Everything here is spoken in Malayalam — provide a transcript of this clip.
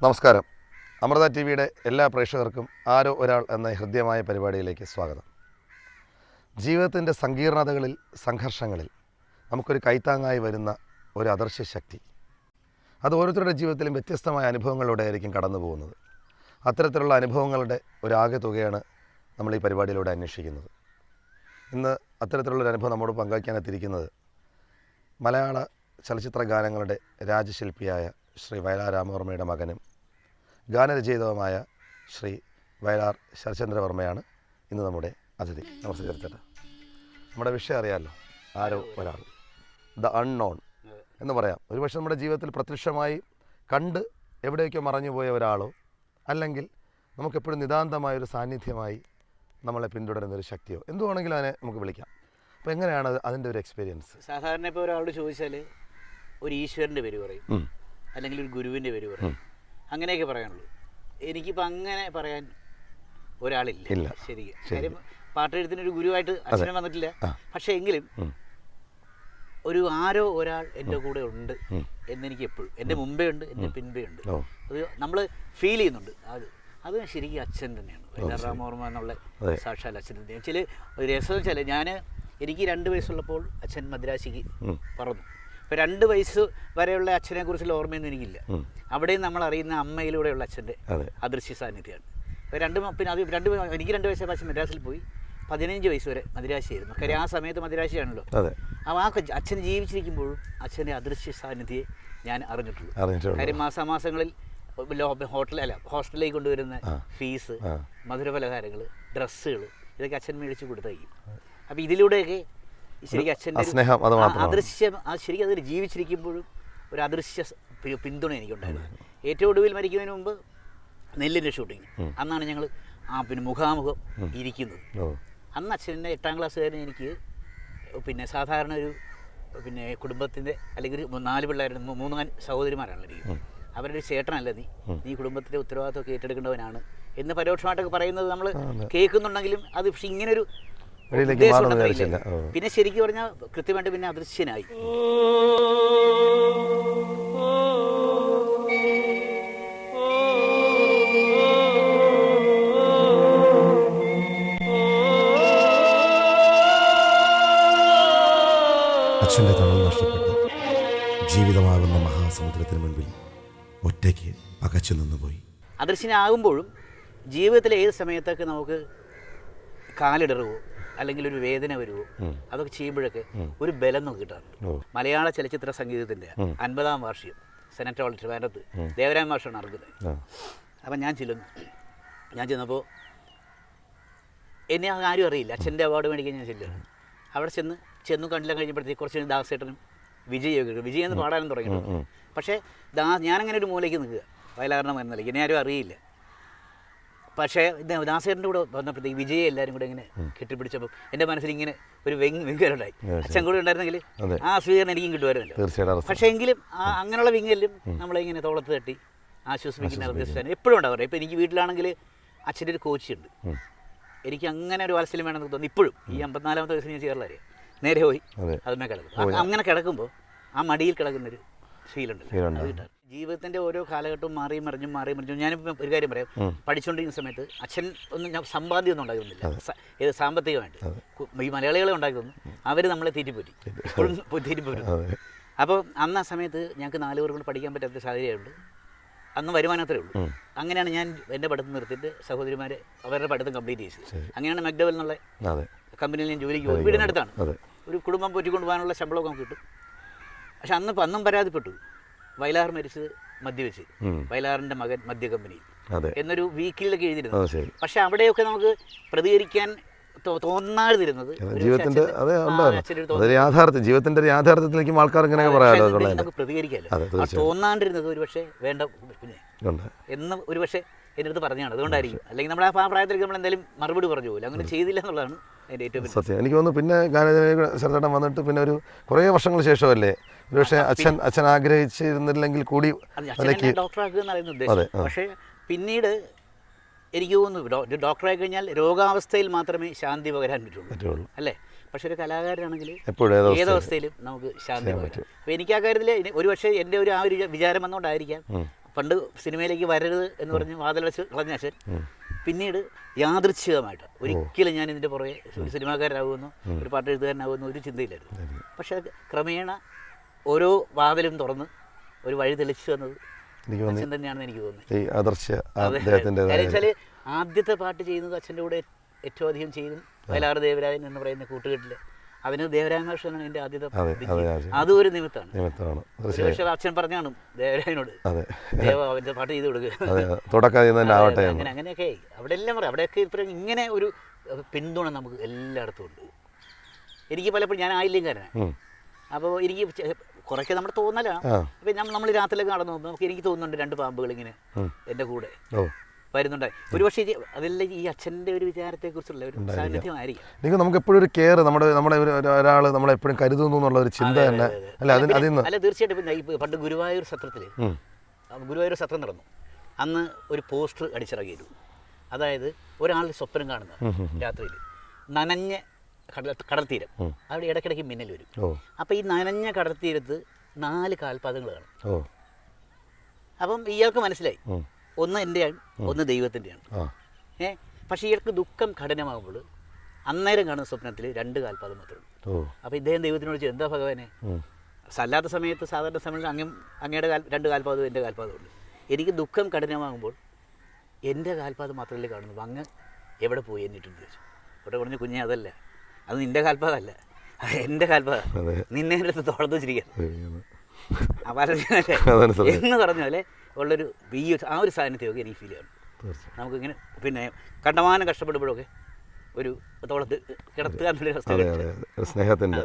നമസ്കാരം. അമൃത ടി വിയുടെ എല്ലാ പ്രേക്ഷകർക്കും ആരോ ഒരാൾ എന്ന ഹൃദ്യമായ പരിപാടിയിലേക്ക് സ്വാഗതം. ജീവിതത്തിൻ്റെ സങ്കീർണതകളിൽ, സംഘർഷങ്ങളിൽ നമുക്കൊരു കൈത്താങ്ങായി വരുന്ന ഒരു അദൃശ്യ ശക്തി. അത് ഓരോരുത്തരുടെ ജീവിതത്തിലും വ്യത്യസ്തമായ അനുഭവങ്ങളിലൂടെ ആയിരിക്കും കടന്നു പോകുന്നത്. അത്തരത്തിലുള്ള അനുഭവങ്ങളുടെ ഒരാകെ തുകയാണ് നമ്മൾ ഈ പരിപാടിയിലൂടെ അന്വേഷിക്കുന്നത്. ഇന്ന് അത്തരത്തിലുള്ളൊരു അനുഭവം നമ്മോട് പങ്കുവയ്ക്കാനെത്തിയിരിക്കുന്നത് മലയാള ചലച്ചിത്ര ഗാനങ്ങളുടെ രാജശില്പിയായ ശ്രീ വയലാർ രാമവർമ്മയുടെ മകനും ഗാനരചയിതാവുമായ ശ്രീ വയലാർ ശരചന്ദ്രവർമ്മയാണ് ഇന്ന് നമ്മുടെ അതിഥി. നമസ്തേ ചേട്ടാ. നമ്മുടെ വിഷയം അറിയാമല്ലോ, ആരോ ഒരാൾ, ദ അൺനോൺ എന്ന് പറയാം. ഒരുപക്ഷെ നമ്മുടെ ജീവിതത്തിൽ പ്രത്യക്ഷമായി കണ്ട് എവിടേക്കോ മറഞ്ഞുപോയ ഒരാളോ അല്ലെങ്കിൽ നമുക്കെപ്പോഴും നിതാന്തമായൊരു സാന്നിധ്യമായി നമ്മളെ പിന്തുടരുന്നൊരു ശക്തിയോ എന്തുവാണെങ്കിലും അതിനെ നമുക്ക് വിളിക്കാം. അപ്പോൾ എങ്ങനെയാണ് അതിൻ്റെ ഒരു എക്സ്പീരിയൻസ്? സാധാരണ ഇപ്പോൾ ഒരാളോട് ചോദിച്ചാൽ ഒരു ഈശ്വരൻ്റെ പേര് പറയും, അല്ലെങ്കിൽ ഒരു ഗുരുവിൻ്റെ പേര് പറയും, അങ്ങനെയൊക്കെ പറയാനുള്ളൂ. എനിക്കിപ്പോൾ അങ്ങനെ പറയാൻ ഒരാളില്ല. ശരിക്കും കാര്യം പാട്ടെഴുത്തിനൊരു ഗുരുവായിട്ട് അച്ഛനും വന്നിട്ടില്ല. പക്ഷേ എങ്കിലും ഒരു ആരോ ഒരാൾ എൻ്റെ കൂടെ ഉണ്ട് എന്നെനിക്ക് എപ്പോഴും, എൻ്റെ മുമ്പേ ഉണ്ട്, എൻ്റെ പിൻപേ ഉണ്ട്. അത് നമ്മൾ ഫീൽ ചെയ്യുന്നുണ്ട്. അത് ശരിക്കും അച്ഛൻ തന്നെയാണ്, വയലാർ രാമവർമ്മ എന്നുള്ള സാക്ഷാൽ അച്ഛൻ തന്നെയാണ്. ചില ഒരു രസം വെച്ചാൽ എനിക്ക് 2 വയസ്സുള്ളപ്പോൾ അച്ഛൻ മദ്രാശിക്ക് പറന്നു. ഇപ്പോൾ 2 വയസ്സ് വരെയുള്ള അച്ഛനെ കുറിച്ചുള്ള ഓർമ്മയൊന്നും എനിക്കില്ല. അവിടെയും നമ്മൾ അറിയുന്ന അമ്മയിലൂടെയുള്ള അച്ഛൻ്റെ അദൃശ്യ സാന്നിധ്യമാണ്. പിന്നെ അത് എനിക്ക് 2 വയസ്സായ അച്ഛൻ മദ്രാസിൽ പോയി. 15 വയസ്സ് വരെ മദ്രാശിയായിരുന്നു. കാര്യം ആ സമയത്ത് മദ്രാശിയാണല്ലോ. അപ്പോൾ ആ അച്ഛൻ ജീവിച്ചിരിക്കുമ്പോഴും അച്ഛൻ്റെ അദൃശ്യ സാന്നിധ്യം ഞാൻ അറിഞ്ഞിട്ടുള്ളൂ. കാര്യം മാസാമാസങ്ങളിൽ ഹോസ്റ്റലിലേക്ക് കൊണ്ടുവരുന്ന ഫീസ്, മധുരപലഹാരങ്ങൾ, ഡ്രസ്സുകൾ, ഇതൊക്കെ അച്ഛൻ മേടിച്ച് കൊടുത്തയക്കും. അപ്പോൾ ഇതിലൂടെയൊക്കെ ശരിക്കും അച്ഛൻ്റെ അദൃശ്യം, ശരിക്കും അതിൽ ജീവിച്ചിരിക്കുമ്പോഴും ഒരു അദൃശ്യ പിന്തുണ എനിക്കുണ്ടായിരുന്നു. ഏറ്റവും ഒടുവിൽ മരിക്കുന്നതിന് മുമ്പ് നെല്ലിൻ്റെ ഷൂട്ടിങ് അന്നാണ് ഞങ്ങൾ പിന്നെ മുഖാമുഖം ഇരിക്കുന്നത്. അന്ന് അച്ഛൻ്റെ 8ാം ക്ലാസ്സുകാരൻ എനിക്ക് സാധാരണ ഒരു കുടുംബത്തിൻ്റെ അല്ലെങ്കിൽ 4 പിള്ളേരുടെ 3 സഹോദരിമാരാണ് എനിക്ക്. അവരുടെ ചേട്ടനല്ല നീ കുടുംബത്തിൻ്റെ ഉത്തരവാദിത്വമൊക്കെ ഏറ്റെടുക്കേണ്ടവനാണ് എന്ന് പരോക്ഷമായിട്ടൊക്കെ പറയുന്നത് നമ്മൾ കേൾക്കുന്നുണ്ടെങ്കിലും അത് പക്ഷെ ഇങ്ങനൊരു പിന്നെ ശരിക്കും പറഞ്ഞാൽ കൃത്യമായിട്ട് പിന്നെ അദൃശ്യനായി. അച്ഛൻ്റെ തണൽ നഷ്ടപ്പെട്ട് ജീവിതമാകുന്ന മഹാസമുദ്രത്തിന് മുൻപിൽ ഒറ്റയ്ക്ക് പകച്ചു നിന്നുപോയി. അദൃശ്യനാകുമ്പോഴും ജീവിതത്തിലെ ഏത് സമയത്തൊക്കെ നമുക്ക് കാലിടറുവോ അല്ലെങ്കിൽ ഒരു വേദന വരുമോ അതൊക്കെ ചെയ്യുമ്പോഴൊക്കെ ഒരു ബലം നമുക്ക് കിട്ടാറുണ്ട്. മലയാള ചലച്ചിത്ര സംഗീതത്തിൻ്റെ 50ാം വാർഷികം സെനറ്റ് ഹാളിൽ ട്രിവാൻഡ്രത്ത് ദേവരായ മാഷാണ് നടക്കുന്നത്. അപ്പം ഞാൻ ചെന്നപ്പോൾ എന്നെ ആരും അറിയില്ല. അച്ഛൻ്റെ അവാർഡ് മേടിക്കാൻ ഞാൻ ചെല്ലുകയാണ്. അവിടെ ചെന്നു കണ്ടില്ല കഴിഞ്ഞപ്പോഴത്തേക്ക് കുറച്ച് ദാസേട്ടനും വിജയ് എന്ന് പാടാനും തുടങ്ങിയിട്ടുണ്ട്. പക്ഷേ ഞാനങ്ങനെ ഒരു മൂലയ്ക്ക് നിൽക്കുക, വയലാറിൻ്റെ മകൻ നിലയ്ക്ക്. എന്നെ ആരും അറിയില്ല. പക്ഷേ ദാസേട്ടൻ്റെ കൂടെ വന്നപ്പോഴത്തേക്ക് വിജയെ എല്ലാവരും കൂടെ ഇങ്ങനെ കെട്ടിപ്പിടിച്ചപ്പോൾ എൻ്റെ മനസ്സിൽ ഇങ്ങനെ ഒരു വിങ്ങലുണ്ടായി. അച്ഛൻ കൂടെ ഉണ്ടായിരുന്നെങ്കിൽ ആ സ്വീകരണം എനിക്കും കിട്ടുമായിരുന്നല്ലോ. പക്ഷേ എങ്കിലും അങ്ങനെയുള്ള വിങ്ങലും നമ്മളിങ്ങനെ തോളത്ത് തട്ടി ആശ്വസിപ്പിക്കുന്ന ഉദ്ദേശിച്ചാണ് എപ്പോഴും ഉണ്ടാവാറ്. ഇപ്പോൾ എനിക്ക് വീട്ടിലാണെങ്കിൽ അച്ഛൻ്റെ ഒരു കോച്ചുണ്ട്. എനിക്ക് അങ്ങനെ ഒരു വാത്സല്യം വേണമെന്ന് തോന്നി. ഇപ്പോഴും ഈ 54ാമത്തെ വയസ്സിൽ ഞാൻ ചേർന്നറിയാം. നേരെ പോയി അതുമേ കിടക്കും. അങ്ങനെ കിടക്കുമ്പോൾ ആ മടിയിൽ കിടക്കുന്നൊരു ഫീലുണ്ട്. അത് കിട്ടാറ്. ജീവിതത്തിൻ്റെ ഓരോ കാലഘട്ടവും മാറി മറിഞ്ഞും ഞാനിപ്പോൾ ഒരു കാര്യം പറയാം. പഠിച്ചുകൊണ്ടിരിക്കുന്ന സമയത്ത് അച്ഛൻ സമ്പാദ്യം ഒന്നും ഉണ്ടായിരുന്നില്ല സാമ്പത്തികമായിട്ട്. ഈ മലയാളികളെ ഉണ്ടാക്കി തന്നു, അവർ നമ്മളെ തീറ്റിപ്പോറ്റി. അപ്പോൾ അന്ന് ആ സമയത്ത് ഞങ്ങൾക്ക് 4 പേർ കൊണ്ട് പഠിക്കാൻ പറ്റാത്ത സാഹചര്യമുണ്ട്. അന്ന് വരുമാനത്രേ ഉള്ളൂ. അങ്ങനെയാണ് ഞാൻ എൻ്റെ പഠിത്തം നിർത്തിയിട്ട് സഹോദരിമാരെ അവരുടെ പഠിത്തം കംപ്ലീറ്റ് ചെയ്തത്. അങ്ങനെയാണ് മെക്ഡവൽ എന്നുള്ള കമ്പനിയിൽ ഞാൻ ജോലിക്ക് പോകും. വീടിനടുത്താണ്. ഒരു കുടുംബം പോറ്റിക്കൊണ്ട് പോകാനുള്ള ശമ്പളമൊക്കെ നമുക്ക് കിട്ടും. പക്ഷെ അന്നും പരാതിപ്പെട്ടു. വയലാർ മരിച്ചത് മദ്യവെച്ച്, വയലാറിൻ്റെ മകൻ മദ്യ കമ്പനിയിൽ എന്നൊരു വീക്കിലൊക്കെ എഴുതിയിരുന്നു. പക്ഷെ അവിടെയൊക്കെ നമുക്ക് പ്രതികരിക്കാൻ തോന്നാതിരുന്നത് ജീവിതത്തിന്റെ യാഥാർത്ഥ്യത്തിലേക്കും ആൾക്കാർ പ്രതികരിക്കാമല്ലോ. തോന്നാണ്ടിരുന്നത് ഒരു പക്ഷേ വേണ്ട എന്ന് ഒരു പക്ഷേ എൻ്റെ അടുത്ത് പറഞ്ഞാണ്. അതുകൊണ്ടായിരിക്കും. അല്ലെങ്കിൽ നമ്മുടെ ആ പ്രായത്തിലേക്ക് നമ്മൾ എന്തായാലും മറുപടി പറഞ്ഞു പോകില്ല. അങ്ങനെ ചെയ്തില്ല എന്നുള്ളതാണ് എൻ്റെ ഏറ്റവും സത്യം. എനിക്ക് തോന്നുന്നു പിന്നെ ശരചേട്ടൻ വന്നിട്ട് പിന്നെ ഒരു കുറേ വർഷങ്ങൾക്ക് ശേഷമല്ലേ ഒരുപക്ഷെ അച്ഛൻ ആഗ്രഹിച്ചിരുന്നില്ലെങ്കിൽ കൂടി ഡോക്ടറാക്കുക എന്നായിരുന്നു ഉദ്ദേശം. പക്ഷേ പിന്നീട് എനിക്ക് തോന്നുന്നു ഡോക്ടറായി കഴിഞ്ഞാൽ രോഗാവസ്ഥയിൽ മാത്രമേ ശാന്തി പകരാൻ പറ്റുള്ളൂ അല്ലേ? പക്ഷെ ഒരു കലാകാരനാണെങ്കിൽ ഏതവസ്ഥയിലും നമുക്ക് ശാന്തി പകരാം. അപ്പോൾ എനിക്ക് ആ കാര്യത്തിൽ ഒരു പക്ഷേ എൻ്റെ ആ ഒരു വിചാരം വന്നുകൊണ്ടായിരിക്കാം പണ്ട് സിനിമയിലേക്ക് വരരുത് എന്ന് പറഞ്ഞ് വാതിൽ വെച്ച് കളഞ്ഞ അച്ഛൻ പിന്നീട് യാദൃച്ഛികമായിട്ട് ഒരിക്കലും ഞാൻ ഇതിൻ്റെ പുറകെ ഒരു സിനിമാക്കാരനാകുമെന്നോ ഒരു പാട്ട് എഴുതുകാരനാകുമെന്നോ ഒരു ചിന്തയില്ലായിരുന്നു. പക്ഷേ അത് ക്രമേണ ഓരോ വാതിലും തുറന്ന് ഒരു വഴി തെളിച്ചു വന്നത് അച്ഛൻ തന്നെയാണെന്ന് എനിക്ക് തോന്നുന്നത്. കാര്യം വെച്ചാൽ ആദ്യത്തെ പാട്ട് ചെയ്യുന്നത് അച്ഛൻ്റെ കൂടെ ഏറ്റവും അധികം ചെയ്തും വയലാർ ദേവരാജൻ എന്ന് പറയുന്ന കൂട്ടുകെട്ടിൽ അവന് ദേവരാജൻ മാഷാണ് എൻ്റെ ആദ്യത്തെ അതും ഒരു നിമിത്തമാണ്. പക്ഷേ അച്ഛൻ പറഞ്ഞാണ് ദേവരാജനോട് ദേവ അവൻ്റെ പാട്ട് ചെയ്ത് കൊടുക്കുക അങ്ങനെ അങ്ങനെയൊക്കെ അവിടെ എല്ലാം പറയാം. അവിടെയൊക്കെ ഇപ്പം ഇങ്ങനെ ഒരു പിന്തുണ നമുക്ക് എല്ലായിടത്തും ഉണ്ട്. എനിക്ക് പലപ്പോഴും ഞാൻ ആയില്യംകാരനാണ്. അപ്പോൾ എനിക്ക് കുറേയൊക്കെ നമ്മുടെ തോന്നലാണ്. അപ്പം നമ്മൾ രാത്രിയിലൊക്കെ നടന്നു പോകുമ്പോൾ നമുക്ക് എനിക്ക് തോന്നുന്നുണ്ട് 2 പാമ്പുകൾ ഇങ്ങനെ എൻ്റെ കൂടെ വരുന്നുണ്ടായി. ഒരുപക്ഷെ അതെല്ലാം ഈ അച്ഛൻ്റെ ഒരു വിചാരത്തെക്കുറിച്ചുള്ള ഒരു സാന്നിധ്യമായിരിക്കും. എനിക്ക് നമുക്ക് എപ്പോഴും ഒരു കെയർ നമ്മുടെ ഒരാൾ നമ്മളെപ്പോഴും കരുതുന്നു എന്നുള്ള ഒരു ചിന്ത തന്നെ അല്ല തീർച്ചയായിട്ടും. ഇപ്പം പണ്ട് ഗുരുവായൂർ സത്രം നടന്നു. അന്ന് ഒരു പോസ്റ്റർ അടിച്ചിറങ്ങിയിരുന്നു. അതായത് ഒരാൾ സ്വപ്നം കാണുന്നത് രാത്രിയിൽ നനഞ്ഞ കടൽത്തീരം, അവിടെ ഇടയ്ക്കിടയ്ക്ക് മിന്നൽ വരും. അപ്പം ഈ നനഞ്ഞ കടൽത്തീരത്ത് 4 കാൽപാദങ്ങൾ കാണും. അപ്പം ഇയാൾക്ക് മനസ്സിലായി ഒന്ന് എൻ്റെയാണ്, ഒന്ന് ദൈവത്തിൻ്റെയാണ്. പക്ഷേ ഇയാൾക്ക് ദുഃഖം കഠിനമാകുമ്പോൾ അന്നേരം കാണുന്ന സ്വപ്നത്തിൽ 2 കാൽപാദം മാത്രമേ ഉള്ളൂ. അപ്പോൾ ഇദ്ദേഹം ദൈവത്തിനോട് ചോദിച്ചു, എന്താ ഭഗവാനെ, അല്ലാത്ത സമയത്ത് സാധാരണ സമയത്ത് അങ്ങയുടെ 2 കാൽപാദവും എൻ്റെ കാൽപാദവും ഉള്ളൂ. എനിക്ക് ദുഃഖം കഠിനമാകുമ്പോൾ എൻ്റെ കാൽപാദം മാത്രമല്ലേ കാണുന്നു, അങ്ങ് എവിടെ പോയി എന്നിട്ടുണ്ട് ചോദിച്ചു. അവിടെ പറഞ്ഞു, കുഞ്ഞെ അതല്ല, അത് നിൻ്റെ കാൽപാദമല്ല, അത് എൻ്റെ കാൽപാദം, നിന്നെ അടുത്ത് തുറന്നു വെച്ചിരിക്കാൻ എന്ന് പറഞ്ഞാൽ ഉള്ളൊരു ആ ഒരു സാന്നിധ്യമൊക്കെ എനിക്ക് ഫീൽ ചെയ്യണം. നമുക്കിങ്ങനെ പിന്നെ കണ്ടമാനം കഷ്ടപ്പെടുമ്പോഴൊക്കെ ഒരു തോളത്ത് കിടത്തുക എന്നുള്ളൊരു അവസ്ഥ സ്നേഹത്തിൻ്റെ